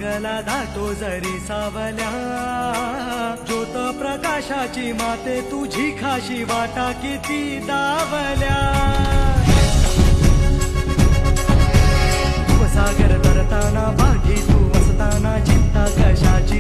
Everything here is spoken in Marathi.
जंगला दाटो जरी सावल्या, ज्योत प्रकाशाची माते तुझी खाशी वाटा किती दावल्या. सागर तरताना बागी तू असताना चिंता कशाची